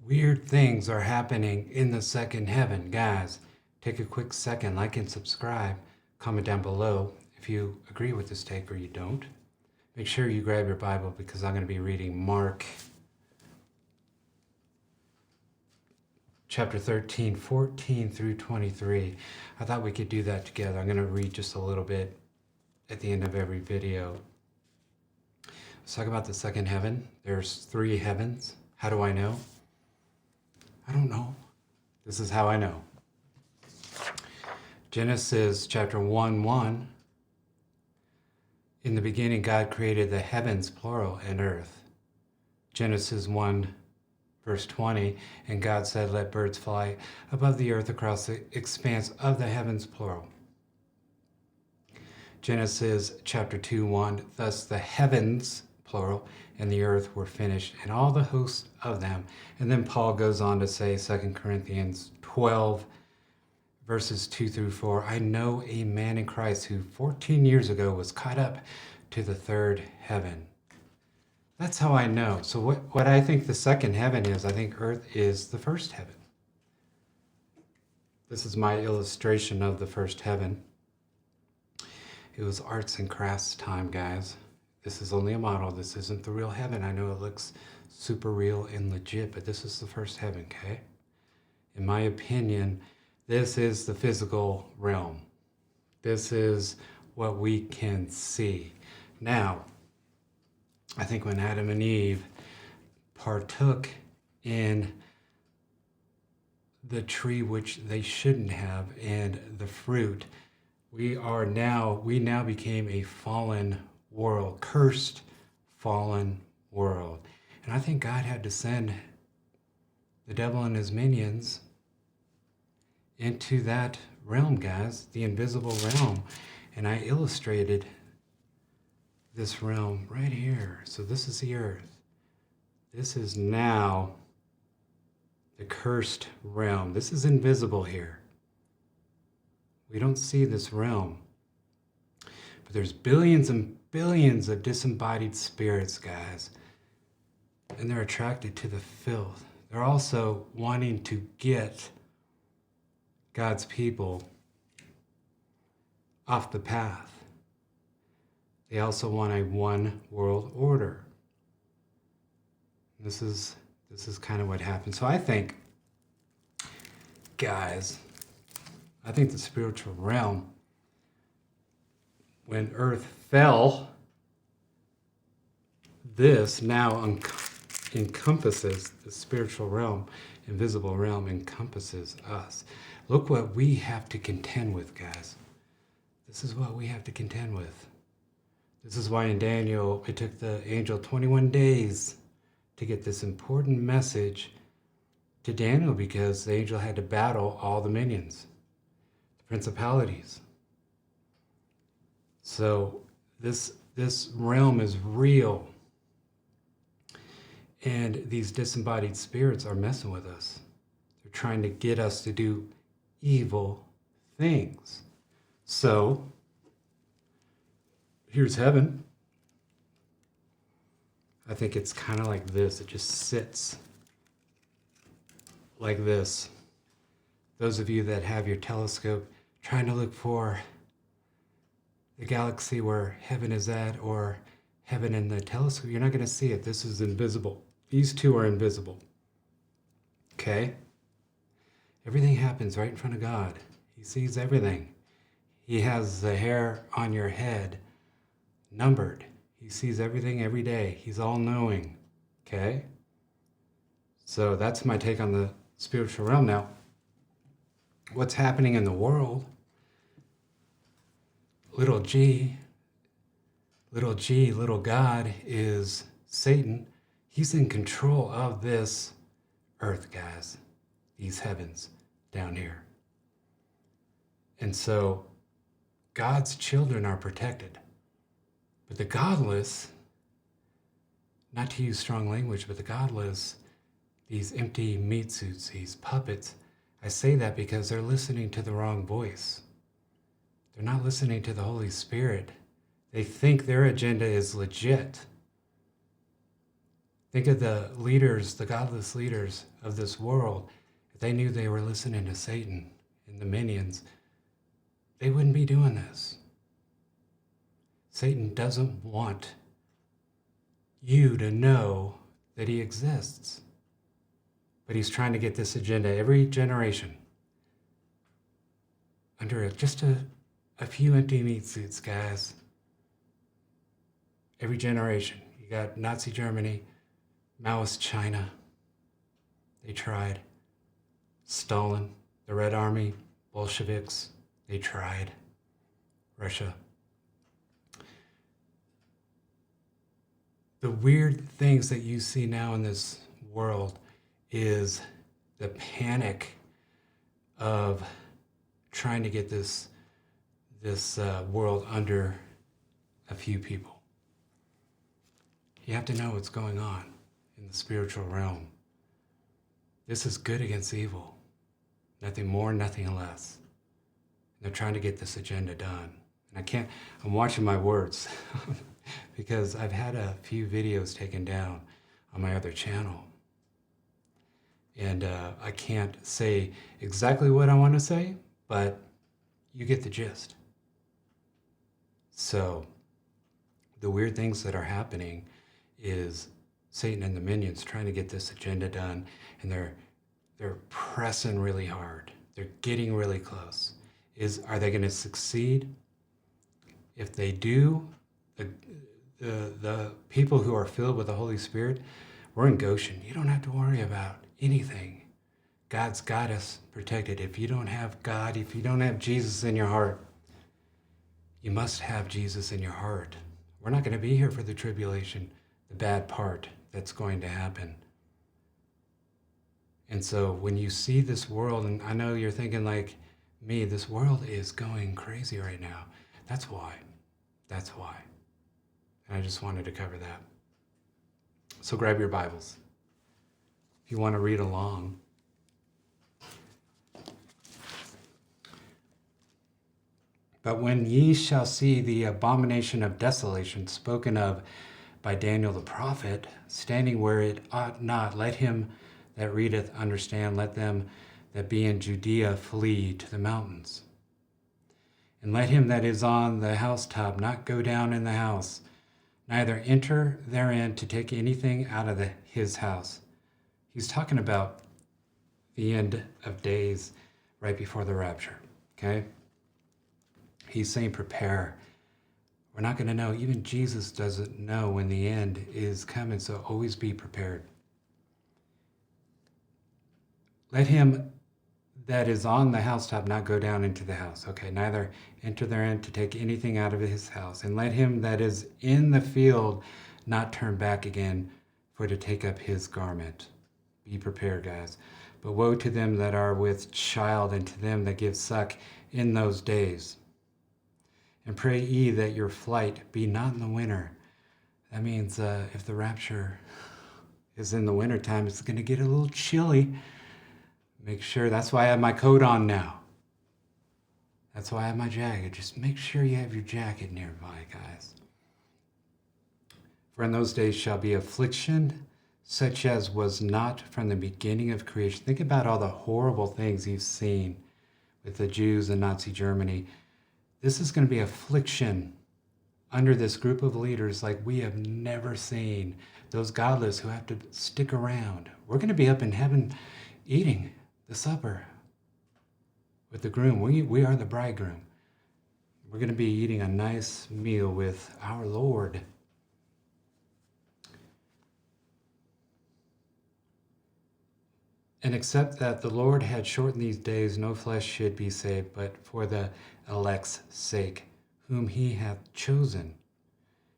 Weird things are happening in the second heaven. Guys, take a quick second, like and subscribe. Comment down below if you agree with this take or you don't. Make sure you grab your Bible because I'm going to be reading Mark chapter 13, 14 through 23. I thought we could do that together. I'm going to read just a little bit at the end of every video. Let's talk about the second heaven. There's 3 heavens. How do I know? I don't know. This is how I know. Genesis chapter 1:1. In the beginning, God created the heavens, plural, and earth. Genesis 1, verse 20. And God said, let birds fly above the earth across the expanse of the heavens, plural. Genesis chapter 2:1. Thus the heavens, plural, and the earth were finished, and all the hosts of them. And then Paul goes on to say, 2 Corinthians 12, verses 2 through 4, I know a man in Christ who 14 years ago was caught up to the third heaven. That's how I know. So what I think the second heaven is, I think earth is the first heaven. This is my illustration of the first heaven. It was arts and crafts time, guys. This is only a model. This isn't the real heaven. I know it looks super real and legit, but this is the first heaven, okay? In my opinion, this is the physical realm. This is what we can see. Now, I think when Adam and Eve partook in the tree which they shouldn't have and the fruit, we now became a fallen world, cursed, fallen world. And I think God had to send the devil and his minions into that realm, guys, the invisible realm. And I illustrated this realm right here. So this is the earth. This is now the cursed realm. This is invisible here. We don't see this realm. But there's billions and billions of disembodied spirits, guys. And they're attracted to the filth. They're also wanting to get God's people off the path. They also want a one world order. This is kind of what happened. So I think, guys, I think the spiritual realm, when earth fell, this now encompasses the spiritual realm, invisible realm encompasses us. Look what we have to contend with, guys. This is what we have to contend with. This is why in Daniel, it took the angel 21 days to get this important message to Daniel, because the angel had to battle all the minions, the principalities. So this realm is real. And these disembodied spirits are messing with us. They're trying to get us to do evil things. So here's heaven. I think it's kind of like this. It just sits like this. Those of you that have your telescope trying to look for the galaxy where heaven is at, or heaven in the telescope, you're not going to see it. This is invisible. These two are invisible. Okay? Everything happens right in front of God. He sees everything. He has the hair on your head numbered. He sees everything every day. He's all-knowing. Okay? So that's my take on the spiritual realm. Now, what's happening in the world, little g, little God is Satan. He's in control of this earth, guys, these heavens down here. And so God's children are protected. But the godless, not to use strong language, but the godless, these empty meat suits, these puppets, I say that because they're listening to the wrong voice. They're not listening to the Holy Spirit. They think their agenda is legit. Think of the leaders, the godless leaders of this world. If they knew they were listening to Satan and the minions, they wouldn't be doing this. Satan doesn't want you to know that he exists. But he's trying to get this agenda every generation under just a few empty meat suits, guys. Every generation. You got Nazi Germany, Maoist China. They tried. Stalin, the Red Army, Bolsheviks. They tried. Russia. The weird things that you see now in this world is the panic of trying to get this world under a few people. You have to know what's going on in the spiritual realm. This is good against evil. Nothing more, nothing less. They're trying to get this agenda done. And I'm watching my words because I've had a few videos taken down on my other channel. And I can't say exactly what I want to say, but you get the gist. So the weird things that are happening is Satan and the minions trying to get this agenda done, and they're pressing really hard. They're getting really close. Are they going to succeed? If they do, the people who are filled with the Holy Spirit, we're in Goshen. You don't have to worry about anything. God's got us protected. If you don't have God, if you don't have Jesus in your heart, you must have Jesus in your heart. We're not going to be here for the tribulation, the bad part that's going to happen. And so when you see this world, and I know you're thinking like me, this world is going crazy right now. That's why. That's why. And I just wanted to cover that. So grab your Bibles. If you want to read along. But when ye shall see the abomination of desolation spoken of by Daniel the prophet, standing where it ought not, let him that readeth understand, let them that be in Judea flee to the mountains. And let him that is on the housetop not go down in the house, neither enter therein to take anything out of his house. He's talking about the end of days right before the rapture, okay? He's saying prepare. We're not going to know. Even Jesus doesn't know when the end is coming, so always be prepared. Let him that is on the housetop not go down into the house. Okay, neither enter therein to take anything out of his house. And let him that is in the field not turn back again for to take up his garment. Be prepared, guys. But woe to them that are with child and to them that give suck in those days. And pray ye that your flight be not in the winter. That means if the rapture is in the wintertime, it's going to get a little chilly. Make sure, that's why I have my coat on now. That's why I have my jacket. Just make sure you have your jacket nearby, guys. For in those days shall be affliction, such as was not from the beginning of creation. Think about all the horrible things you've seen with the Jews in Nazi Germany. This is going to be affliction under this group of leaders like we have never seen. Those godless who have to stick around. We're going to be up in heaven eating the supper with the groom. We are the bridegroom. We're going to be eating a nice meal with our Lord. And except that the Lord had shortened these days, no flesh should be saved, but for the elect's sake, whom he hath chosen,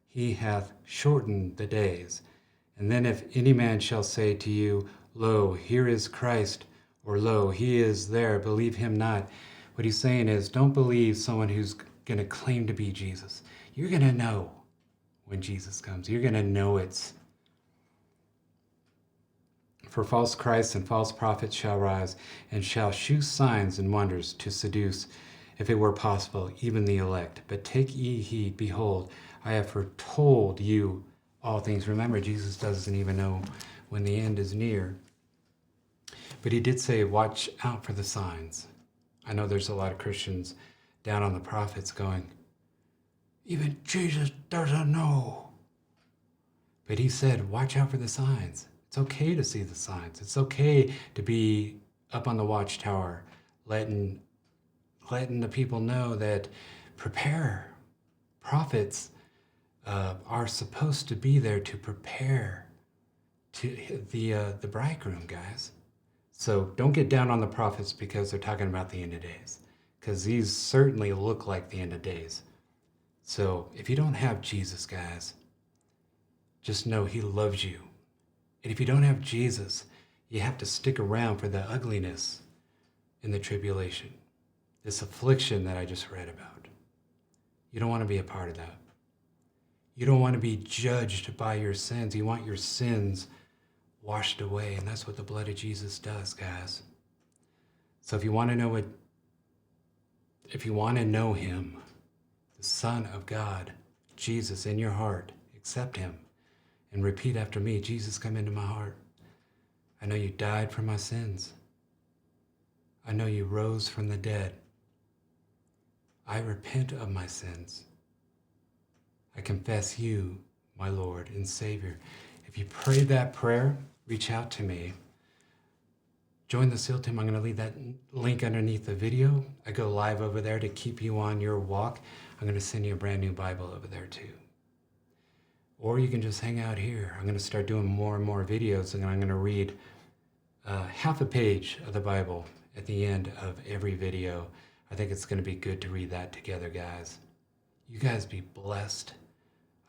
he hath shortened the days. And then if any man shall say to you, Lo, here is Christ, or lo, he is there, believe him not. What he's saying is, don't believe someone who's going to claim to be Jesus. You're going to know when Jesus comes. You're going to know it's. For false Christs and false prophets shall rise, and shall shew signs and wonders to seduce, if it were possible, even the elect. But take ye heed, behold, I have foretold you all things. Remember, Jesus doesn't even know when the end is near. But he did say, watch out for the signs. I know there's a lot of Christians down on the prophets going, even Jesus doesn't know. But he said, watch out for the signs. It's okay to see the signs. It's okay to be up on the watchtower, letting the people know that prepare. Prophets are supposed to be there to prepare to the bridegroom, guys. So don't get down on the prophets because they're talking about the end of days, because these certainly look like the end of days. So if you don't have Jesus, guys, just know he loves you. And if you don't have Jesus, you have to stick around for the ugliness in the tribulation, this affliction that I just read about. You don't want to be a part of that. You don't want to be judged by your sins. You want your sins washed away, and that's what the blood of Jesus does, guys. So if you want to know him, the Son of God, Jesus, in your heart, accept him and repeat after me, Jesus, come into my heart. I know you died for my sins. I know you rose from the dead. I repent of my sins. I confess you, my Lord and Savior. If you prayed that prayer, reach out to me. Join the SEAL team. I'm going to leave that link underneath the video. I go live over there to keep you on your walk. I'm going to send you a brand new Bible over there too. Or you can just hang out here. I'm going to start doing more and more videos, and I'm going to read half a page of the Bible at the end of every video. I think it's going to be good to read that together, guys. You guys be blessed.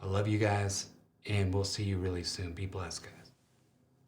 I love you guys, and we'll see you really soon. Be blessed, guys.